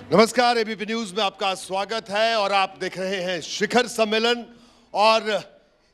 नमस्कार, ABP news में आपका स्वागत है और आप देख रहे हैं शिखर सम्मेलन। और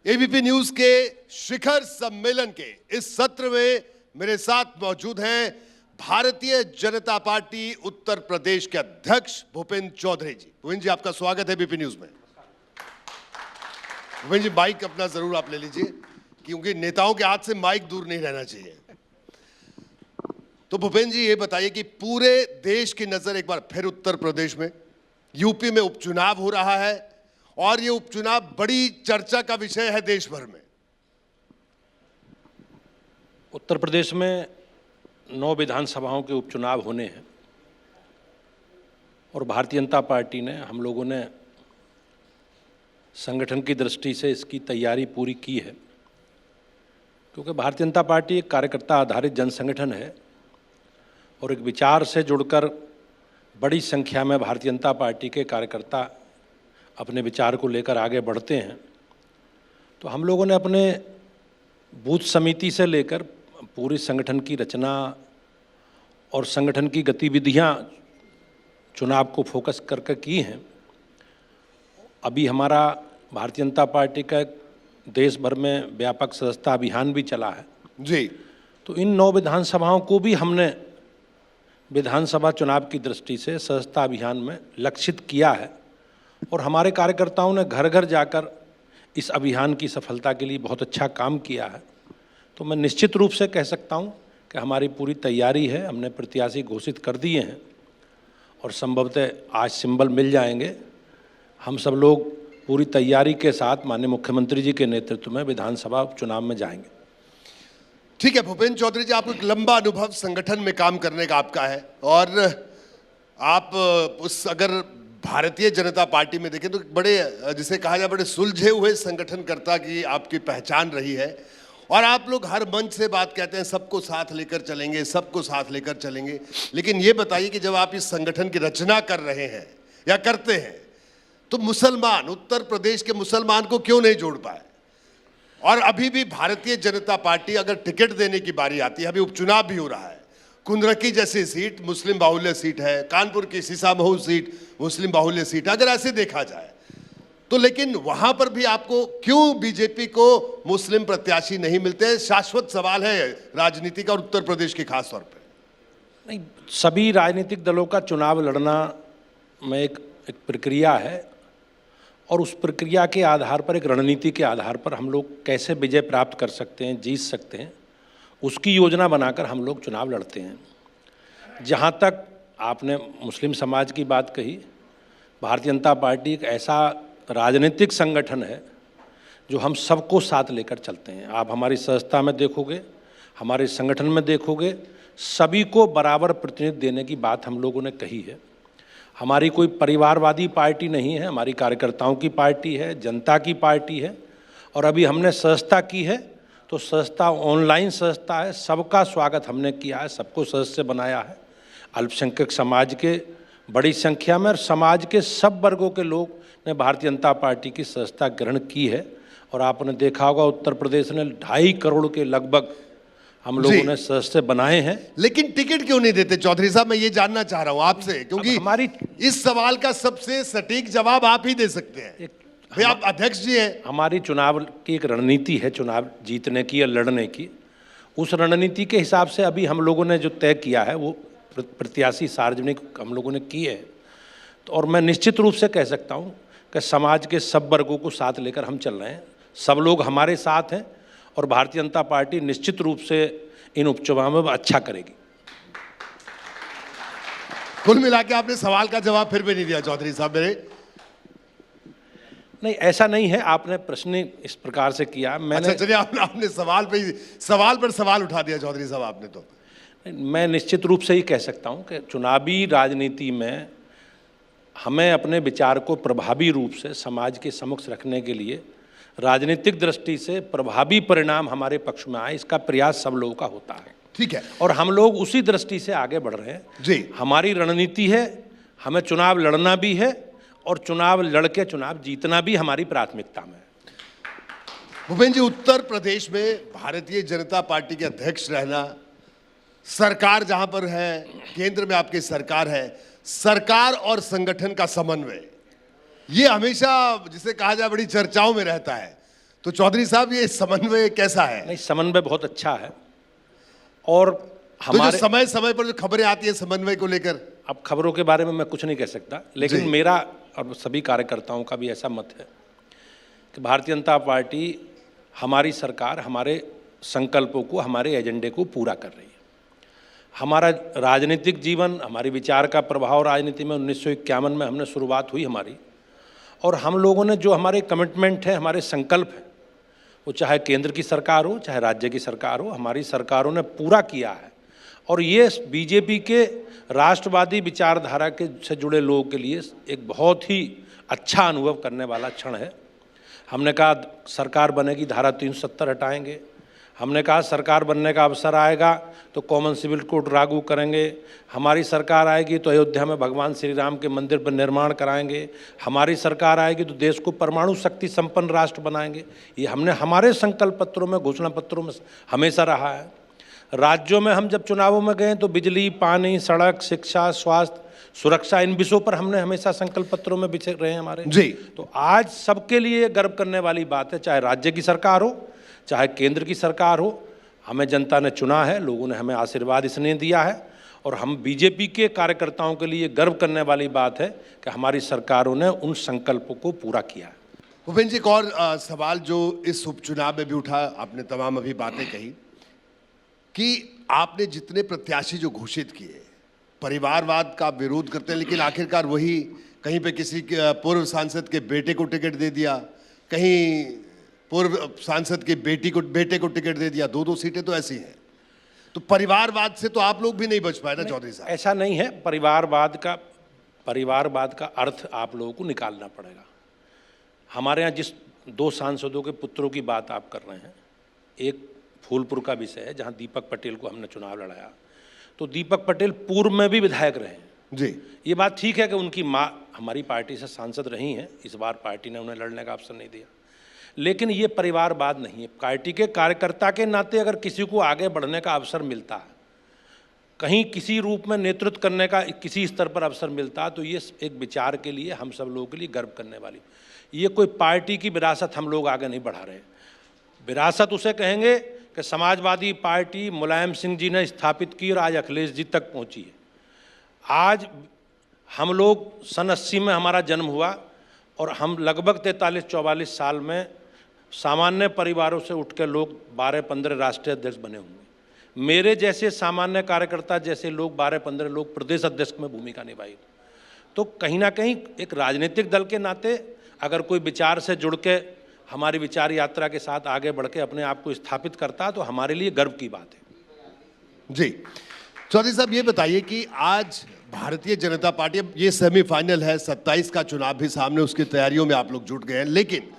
एबीपी न्यूज के शिखर सम्मेलन के इस सत्र में मेरे साथ मौजूद हैं भारतीय जनता पार्टी उत्तर प्रदेश के अध्यक्ष भूपेंद्र चौधरी जी। भूपेंद्र जी, आपका स्वागत है एबीपी न्यूज में। भूपेंद्र जी, माइक अपना जरूर आप ले लीजिए, क्योंकि नेताओं के हाथ से माइक दूर नहीं रहना चाहिए। तो भूपेंद्र जी, ये बताइए कि पूरे देश की नजर एक बार फिर उत्तर प्रदेश में, यूपी में उपचुनाव हो रहा है और ये उपचुनाव बड़ी चर्चा का विषय है देश भर में। उत्तर प्रदेश में 9 विधानसभाओं के उपचुनाव होने हैं और भारतीय जनता पार्टी ने, हम लोगों ने संगठन की दृष्टि से इसकी तैयारी पूरी की है, क्योंकि भारतीय जनता पार्टी एक कार्यकर्ता आधारित जन संगठन है और एक विचार से जुड़कर बड़ी संख्या में भारतीय जनता पार्टी के कार्यकर्ता अपने विचार को लेकर आगे बढ़ते हैं। तो हम लोगों ने अपने बूथ समिति से लेकर पूरी संगठन की रचना और संगठन की गतिविधियां चुनाव को फोकस करके की हैं। अभी हमारा भारतीय जनता पार्टी का देश भर में व्यापक सदस्यता अभियान भी चला है जी। तो इन 9 विधानसभाओं को भी हमने विधानसभा चुनाव की दृष्टि से सदस्यता अभियान में लक्षित किया है और हमारे कार्यकर्ताओं ने घर घर जाकर इस अभियान की सफलता के लिए बहुत अच्छा काम किया है। तो मैं निश्चित रूप से कह सकता हूं कि हमारी पूरी तैयारी है। हमने प्रत्याशी घोषित कर दिए हैं और संभवतः आज सिंबल मिल जाएंगे। हम सब लोग पूरी तैयारी के साथ माननीय मुख्यमंत्री जी के नेतृत्व में विधानसभा उपचुनाव में जाएंगे। ठीक है भूपेंद्र चौधरी जी, आपको एक लंबा अनुभव संगठन में काम करने का आपका है और आप उस अगर भारतीय जनता पार्टी में देखें तो बड़े, जिसे कहा जाए, बड़े सुलझे हुए संगठनकर्ता की आपकी पहचान रही है। और आप लोग हर मंच से बात कहते हैं सबको साथ लेकर चलेंगे, सबको साथ लेकर चलेंगे। लेकिन ये बताइए कि जब आप इस संगठन की रचना कर रहे हैं या करते हैं तो मुसलमान, उत्तर प्रदेश के मुसलमान को क्यों नहीं जोड़ पाए? और अभी भी भारतीय जनता पार्टी अगर टिकट देने की बारी आती है, अभी उपचुनाव भी हो रहा है, कुंदरकी जैसी सीट मुस्लिम बाहुल्य सीट है, कानपुर की सीसामऊ सीट मुस्लिम बाहुल्य सीट, अगर ऐसे देखा जाए तो, लेकिन वहां पर भी आपको क्यों बीजेपी को मुस्लिम प्रत्याशी नहीं मिलते? शाश्वत सवाल है राजनीति का और उत्तर प्रदेश के खास तौर पर। नहीं, सभी राजनीतिक दलों का चुनाव लड़ना में एक प्रक्रिया है और उस प्रक्रिया के आधार पर, एक रणनीति के आधार पर हम लोग कैसे विजय प्राप्त कर सकते हैं, जीत सकते हैं, उसकी योजना बनाकर हम लोग चुनाव लड़ते हैं। जहाँ तक आपने मुस्लिम समाज की बात कही, भारतीय जनता पार्टी एक ऐसा राजनीतिक संगठन है जो हम सबको साथ लेकर चलते हैं। आप हमारी संस्था में देखोगे, हमारे संगठन में देखोगे, सभी को बराबर प्रतिनिधित्व देने की बात हम लोगों ने कही है। हमारी कोई परिवारवादी पार्टी नहीं है, हमारी कार्यकर्ताओं की पार्टी है, जनता की पार्टी है। और अभी हमने संस्था की है तो संस्था ऑनलाइन संस्था है, सबका स्वागत हमने किया है, सबको सदस्य बनाया है। अल्पसंख्यक समाज के बड़ी संख्या में और समाज के सब वर्गों के लोग ने भारतीय जनता पार्टी की संस्था ग्रहण की है। और आपने देखा होगा उत्तर प्रदेश ने 2.5 करोड़ के लगभग हम लोगों ने सदस्य बनाए हैं। लेकिन टिकट क्यों नहीं देते चौधरी साहब? मैं ये जानना चाह रहा हूं आपसे, क्योंकि हमारी इस सवाल का सबसे सटीक जवाब आप ही दे सकते हैं। भाई, आप अध्यक्ष जी हैं। हमारी चुनाव की एक रणनीति है, चुनाव जीतने की या लड़ने की। उस रणनीति के हिसाब से अभी हम लोगों ने जो तय किया है वो प्रत्याशी सार्वजनिक हम लोगों ने की है। तो और मैं निश्चित रूप से कह सकता हूँ कि समाज के सब वर्गों को साथ लेकर हम चल रहे हैं, सब लोग हमारे साथ हैं और भारतीय जनता पार्टी निश्चित रूप से इन उपचुनावों में अच्छा करेगी। कुल मिला के आपने सवाल का जवाब फिर भी नहीं दिया चौधरी साहब मेरे। नहीं, ऐसा नहीं है, आपने प्रश्न इस प्रकार से किया। मैंने अच्छा, चलिए, आपने सवाल पर सवाल उठा दिया चौधरी साहब आपने। तो मैं निश्चित रूप से ही कह सकता हूं कि चुनावी राजनीति में हमें अपने विचार को प्रभावी रूप से समाज के समक्ष रखने के लिए राजनीतिक दृष्टि से प्रभावी परिणाम हमारे पक्ष में आए, इसका प्रयास सब लोगों का होता है। ठीक है, और हम लोग उसी दृष्टि से आगे बढ़ रहे हैं जी। हमारी रणनीति है, हमें चुनाव लड़ना भी है और चुनाव लड़के चुनाव जीतना भी हमारी प्राथमिकता में है। भूपेंद्र जी, उत्तर प्रदेश में भारतीय जनता पार्टी के अध्यक्ष रहना, सरकार जहां पर है, केंद्र में आपकी सरकार है, सरकार और संगठन का समन्वय, ये हमेशा जिसे कहा जाए बड़ी चर्चाओं में रहता है। तो चौधरी साहब ये समन्वय कैसा है? नहीं, समन्वय बहुत अच्छा है। और तो जो हमारे समय समय पर जो खबरें आती है समन्वय को लेकर, अब खबरों के बारे में मैं कुछ नहीं कह सकता, लेकिन मेरा और सभी कार्यकर्ताओं का भी ऐसा मत है कि भारतीय जनता पार्टी, हमारी सरकार हमारे संकल्पों को, हमारे एजेंडे को पूरा कर रही है। हमारा राजनीतिक जीवन, हमारी विचार का प्रभाव राजनीति में 1951 में हमने शुरुआत हुई हमारी, और हम लोगों ने जो हमारे कमिटमेंट है, हमारे संकल्प हैं, वो चाहे केंद्र की सरकार हो चाहे राज्य की सरकार हो, हमारी सरकारों ने पूरा किया है। और ये बीजेपी के राष्ट्रवादी विचारधारा के से जुड़े लोगों के लिए एक बहुत ही अच्छा अनुभव करने वाला क्षण है। हमने कहा सरकार बनेगी धारा 370 हटाएंगे, हमने कहा सरकार बनने का अवसर आएगा तो कॉमन सिविल कोड लागू करेंगे, हमारी सरकार आएगी तो अयोध्या में भगवान श्री राम के मंदिर पर निर्माण कराएंगे, हमारी सरकार आएगी तो देश को परमाणु शक्ति संपन्न राष्ट्र बनाएंगे। ये हमने हमारे संकल्प पत्रों में, घोषणा पत्रों में हमेशा रहा है। राज्यों में हम जब चुनावों में गए तो बिजली, पानी, सड़क, शिक्षा, स्वास्थ्य, सुरक्षा, इन विषयों पर हमने हमेशा संकल्प पत्रों में बिछे रहे हैं हमारे जी। तो आज सबके लिए गर्व करने वाली बात है, चाहे राज्य की सरकार हो चाहे केंद्र की सरकार हो, हमें जनता ने चुना है, लोगों ने हमें आशीर्वाद इसलिए दिया है। और हम बीजेपी के कार्यकर्ताओं के लिए गर्व करने वाली बात है कि हमारी सरकारों ने उन संकल्पों को पूरा किया है। भूपेंद्र जी, एक और सवाल जो इस उपचुनाव में भी उठा, आपने तमाम अभी बातें कही कि आपने जितने प्रत्याशी जो घोषित किए, परिवारवाद का विरोध करते हैं, लेकिन आखिरकार वही कहीं पे किसी पूर्व सांसद के बेटे को टिकट दे दिया, कहीं पूर्व सांसद के बेटे को टिकट दे दिया, 2-2 सीटें तो ऐसी हैं। तो परिवारवाद से तो आप लोग भी नहीं बच पाए ना चौधरी साहब? ऐसा नहीं है। परिवारवाद का अर्थ आप लोगों को निकालना पड़ेगा। हमारे यहाँ जिस 2 सांसदों के पुत्रों की बात आप कर रहे हैं, एक फूलपुर का विषय है जहाँ दीपक पटेल को हमने चुनाव लड़ाया, तो दीपक पटेल पूर्व में भी विधायक रहे हैं जी। ये बात ठीक है कि उनकी माँ हमारी पार्टी से सांसद रही हैं, इस बार पार्टी ने उन्हें लड़ने का अवसर नहीं दिया, लेकिन ये परिवारवाद नहीं है। पार्टी के कार्यकर्ता के नाते अगर किसी को आगे बढ़ने का अवसर मिलता है, कहीं किसी रूप में नेतृत्व करने का किसी स्तर पर अवसर मिलता है, तो ये एक विचार के लिए, हम सब लोगों के लिए गर्व करने वाली, ये कोई पार्टी की विरासत हम लोग आगे नहीं बढ़ा रहे। विरासत उसे कहेंगे कि समाजवादी पार्टी मुलायम सिंह जी ने स्थापित की और आज अखिलेश जी तक पहुंची है। आज हम लोग सन 80 में हमारा जन्म हुआ और हम लगभग 43-44 साल में सामान्य परिवारों से उठ के लोग 12-15 राष्ट्रीय अध्यक्ष बने होंगे। मेरे जैसे सामान्य कार्यकर्ता जैसे लोग 12-15 लोग प्रदेश अध्यक्ष में भूमिका निभाई। तो कहीं ना कहीं एक राजनीतिक दल के नाते अगर कोई विचार से जुड़ के हमारी विचार यात्रा के साथ आगे बढ़ के अपने आप को स्थापित करता है तो हमारे लिए गर्व की बात है। जी चौधरी साहब, ये बताइए कि आज भारतीय जनता पार्टी, अब ये सेमीफाइनल है, 27 का चुनाव भी सामने, उसकी तैयारियों में आप लोग जुट गए हैं, लेकिन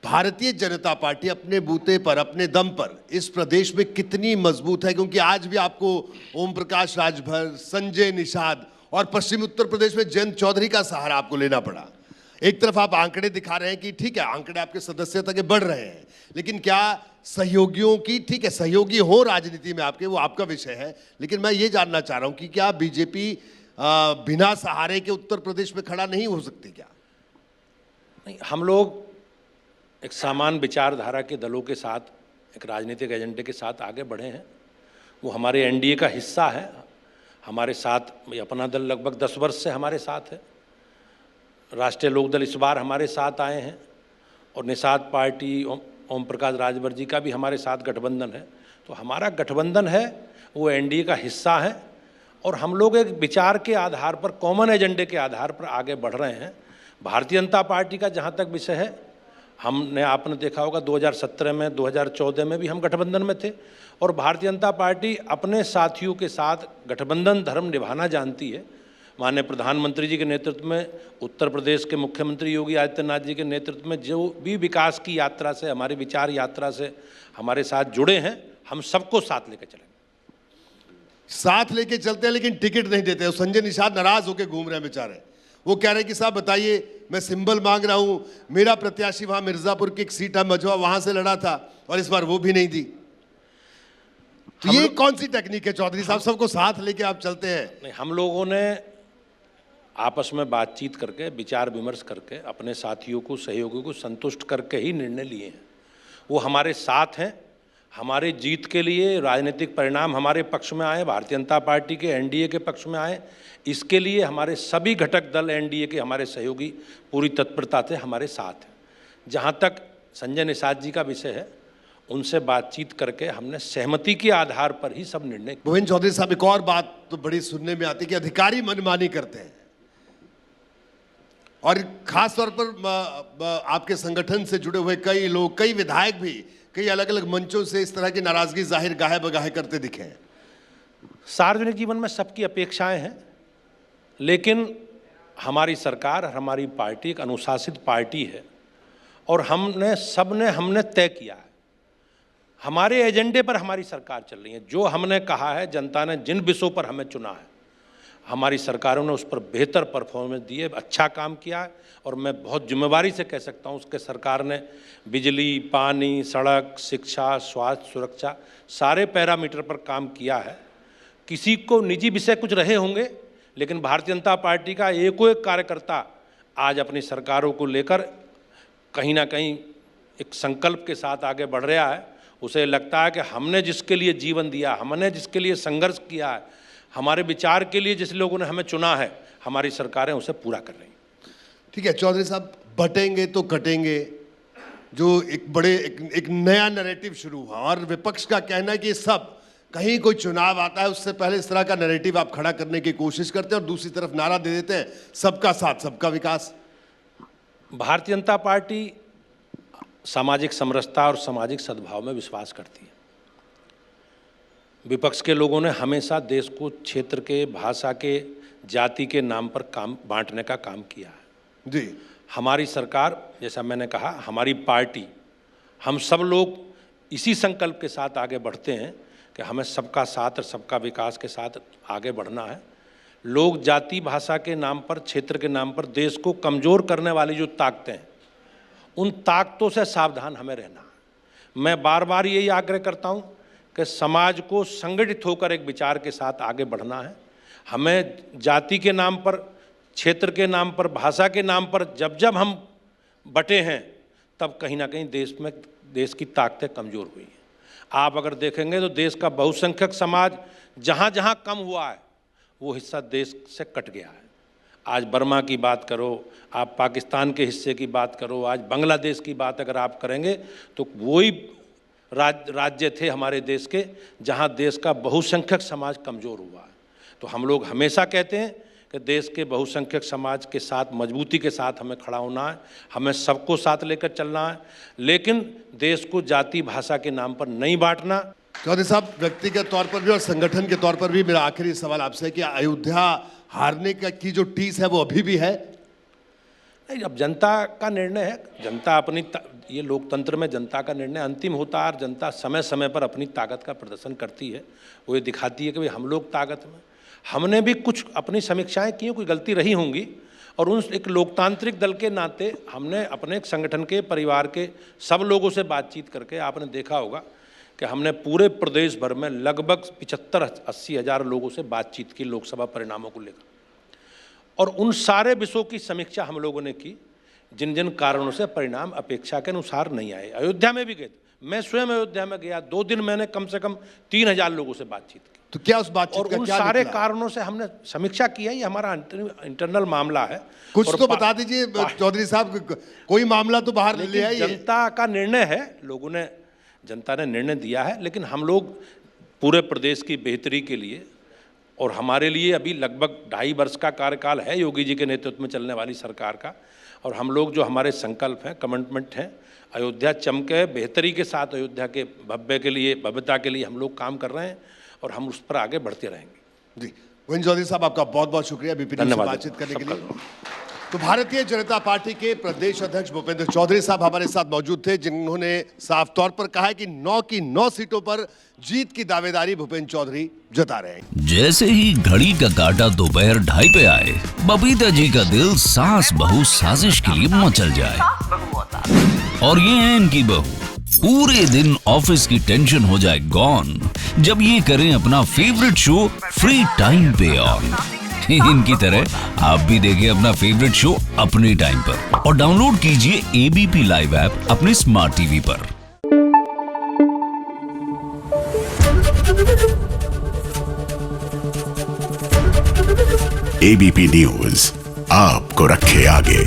भारतीय जनता पार्टी अपने बूते पर, अपने दम पर इस प्रदेश में कितनी मजबूत है? क्योंकि आज भी आपको ओम प्रकाश राजभर, संजय निषाद और पश्चिमी उत्तर प्रदेश में जयंत चौधरी का सहारा आपको लेना पड़ा। एक तरफ आप आंकड़े दिखा रहे हैं कि ठीक है, आंकड़े आपके सदस्यता के बढ़ रहे हैं, लेकिन क्या सहयोगियों की, ठीक है सहयोगी हो राजनीति में आपके, वो आपका विषय है, लेकिन मैं ये जानना चाह रहा हूं कि क्या बीजेपी बिना सहारे के उत्तर प्रदेश में खड़ा नहीं हो सकती क्या? नहीं, हम लोग एक समान विचारधारा के दलों के साथ, एक राजनीतिक एजेंडे के साथ आगे बढ़े हैं। वो हमारे एनडीए का हिस्सा है। हमारे साथ अपना दल लगभग 10 वर्ष से हमारे साथ है। राष्ट्रीय लोकदल इस बार हमारे साथ आए हैं और निषाद पार्टी, ओम प्रकाश राजभर जी का भी हमारे साथ गठबंधन है। तो हमारा गठबंधन है, वो एनडीए का हिस्सा है और हम लोग एक विचार के आधार पर, कॉमन एजेंडे के आधार पर आगे बढ़ रहे हैं। भारतीय जनता पार्टी का जहाँ तक विषय है, हमने, आपने देखा होगा 2017 में, 2014 में भी हम गठबंधन में थे और भारतीय जनता पार्टी अपने साथियों के साथ गठबंधन धर्म निभाना जानती है। माननीय प्रधानमंत्री जी के नेतृत्व में, उत्तर प्रदेश के मुख्यमंत्री योगी आदित्यनाथ जी के नेतृत्व में जो भी विकास की यात्रा से, हमारी विचार यात्रा से हमारे साथ जुड़े हैं, हम सबको साथ लेकर चलेंगे। साथ लेके चलते हैं लेकिन टिकट नहीं देते। संजय निषाद नाराज होकर घूम रहे हैं बेचारे। वो कह रहे हैं कि साहब बताइए, मैं सिंबल मांग रहा हूं, मेरा प्रत्याशी वहां मिर्जापुर की एक सीट है मझवा, वहां से लड़ा था और इस बार वो भी नहीं दी। तो ये कौन सी टेक्निक है चौधरी साहब, सबको साथ लेके आप चलते हैं? नहीं, हम लोगों ने आपस में बातचीत करके, विचार विमर्श करके, अपने साथियों को, सहयोगियों को संतुष्ट करके ही निर्णय लिए हैं। वो हमारे साथ हैं। हमारे जीत के लिए राजनीतिक परिणाम हमारे पक्ष में आए, भारतीय जनता पार्टी के, एनडीए के पक्ष में आए, इसके लिए हमारे सभी घटक दल एनडीए के, हमारे सहयोगी पूरी तत्परता से हमारे साथ हैं। जहाँ तक संजय निषाद जी का विषय है, उनसे बातचीत करके हमने सहमति के आधार पर ही सब निर्णय। भूपेंद्र चौधरी साहब, एक और बात तो बड़ी सुनने में आती है कि अधिकारी मनमानी करते हैं, और खास तौर पर आपके संगठन से जुड़े हुए कई लोग, कई विधायक भी कई अलग अलग मंचों से इस तरह की नाराजगी जाहिर गाहे बगाहे करते दिखे हैं। सार्वजनिक जीवन में सबकी अपेक्षाएं हैं, लेकिन हमारी सरकार, हमारी पार्टी एक अनुशासित पार्टी है और हमने तय किया है, हमारे एजेंडे पर हमारी सरकार चल रही है। जो हमने कहा है, जनता ने जिन विषयों पर हमें चुना है, हमारी सरकारों ने उस पर बेहतर परफॉर्मेंस दी है, अच्छा काम किया है। और मैं बहुत जिम्मेवारी से कह सकता हूँ, उसके सरकार ने बिजली, पानी, सड़क, शिक्षा, स्वास्थ्य, सुरक्षा सारे पैरामीटर पर काम किया है। किसी को निजी विषय कुछ रहे होंगे, लेकिन भारतीय जनता पार्टी का एको एक कार्यकर्ता आज अपनी सरकारों को लेकर कहीं ना कहीं एक संकल्प के साथ आगे बढ़ रहा है। उसे लगता है कि हमने जिसके लिए जीवन दिया, हमने जिसके लिए संघर्ष किया है, हमारे विचार के लिए जिस लोगों ने हमें चुना है, हमारी सरकारें उसे पूरा कर रही हैं। ठीक है चौधरी साहब, बटेंगे तो कटेंगे, जो एक नया नैरेटिव शुरू हुआ, और विपक्ष का कहना है कि सब कहीं कोई चुनाव आता है उससे पहले इस तरह का नैरेटिव आप खड़ा करने की कोशिश करते हैं, और दूसरी तरफ नारा दे देते हैं सबका साथ सबका विकास। भारतीय जनता पार्टी सामाजिक समरसता और सामाजिक सद्भाव में विश्वास करती है। विपक्ष के लोगों ने हमेशा देश को क्षेत्र के, भाषा के, जाति के नाम पर काम बांटने का काम किया है जी। हमारी सरकार, जैसा मैंने कहा, हमारी पार्टी, हम सब लोग इसी संकल्प के साथ आगे बढ़ते हैं कि हमें सबका साथ और सबका विकास के साथ आगे बढ़ना है। लोग जाति, भाषा के नाम पर, क्षेत्र के नाम पर देश को कमज़ोर करने वाली जो ताकतें हैं, उन ताकतों से सावधान हमें रहना है। मैं बार बार यही आग्रह करता हूं कि समाज को संगठित होकर एक विचार के साथ आगे बढ़ना है। हमें जाति के नाम पर, क्षेत्र के नाम पर, भाषा के नाम पर जब हम बटे हैं, तब कहीं ना कहीं देश की ताकतें कमज़ोर हुई हैं। आप अगर देखेंगे तो देश का बहुसंख्यक समाज जहाँ जहाँ कम हुआ है, वो हिस्सा देश से कट गया है। आज बर्मा की बात करो, आप पाकिस्तान के हिस्से की बात करो, आज बांग्लादेश की बात अगर आप करेंगे तो वही राज्य थे हमारे देश के जहां देश का बहुसंख्यक समाज कमज़ोर हुआ है। तो हम लोग हमेशा कहते हैं कि देश के बहुसंख्यक समाज के साथ मजबूती के साथ हमें खड़ा होना है, हमें सबको साथ लेकर चलना है, लेकिन देश को जाति, भाषा के नाम पर नहीं बांटना। चौधरी साहब, व्यक्तिगत तौर पर भी और संगठन के तौर पर भी मेरा आखिरी सवाल आपसे है कि अयोध्या हारने की जो टीस है वो अभी भी है? नहीं, अब जनता का निर्णय है। जनता अपनी, ये लोकतंत्र में जनता का निर्णय अंतिम होता है और जनता समय समय पर अपनी ताकत का प्रदर्शन करती है। वो ये दिखाती है कि भाई हम लोग ताकत में, हमने भी कुछ अपनी समीक्षाएं की, कोई गलती रही होंगी, और उन एक लोकतांत्रिक दल के नाते हमने अपने संगठन के, परिवार के सब लोगों से बातचीत करके, आपने देखा होगा कि हमने पूरे प्रदेश भर में लगभग 75-80 हज़ार लोगों से बातचीत की लोकसभा परिणामों को लेकर, और उन सारे विषयों की समीक्षा हम लोगों ने की जिन जिन कारणों से परिणाम अपेक्षा के अनुसार नहीं आए। अयोध्या में भी गए, मैं स्वयं अयोध्या में गया, 2 दिन मैंने कम से कम 3000 लोगों से बातचीत की। तो क्या उस बातचीत और का उन क्या सारे निकला? कारणों से हमने समीक्षा की है। ये हमारा इंटरनल मामला है। कुछ और तो बता दीजिए चौधरी साहब, कोई मामला तो बाहर ले आइए। जनता का निर्णय है, लोगों ने, जनता ने निर्णय दिया है, लेकिन हम लोग पूरे प्रदेश की बेहतरी के लिए, और हमारे लिए अभी लगभग 2.5 वर्ष का कार्यकाल है योगी जी के नेतृत्व में चलने वाली सरकार का, और हम लोग जो हमारे संकल्प हैं, कमिटमेंट हैं, अयोध्या चमके, बेहतरी के साथ अयोध्या के भव्यता के लिए हम लोग काम कर रहे हैं, और हम उस पर आगे बढ़ते रहेंगे। जी, भूपेंद्र चौधरी साहब, आपका बहुत बहुत शुक्रिया बीपीटी से बातचीत करने के लिए। तो भारतीय जनता पार्टी के प्रदेश अध्यक्ष भूपेंद्र चौधरी साहब हमारे साथ मौजूद थे, जिन्होंने साफ तौर पर कहा है कि 9 की 9 सीटों पर जीत की दावेदारी भूपेंद्र चौधरी जता रहे हैं। जैसे ही घड़ी का काटा दोपहर 2:30 पे आए, बबीता जी का दिल सास बहू साजिश के लिए मचल जाए। और ये है इनकी बहू, पूरे दिन ऑफिस की टेंशन हो जाए गॉन जब ये करें अपना फेवरेट शो फ्री टाइम पे ऑन। इनकी तरह आप भी देखिए अपना फेवरेट शो अपने टाइम पर और डाउनलोड कीजिए एबीपी लाइव ऐप अपने स्मार्ट टीवी पर। एबीपी न्यूज आपको रखे आगे।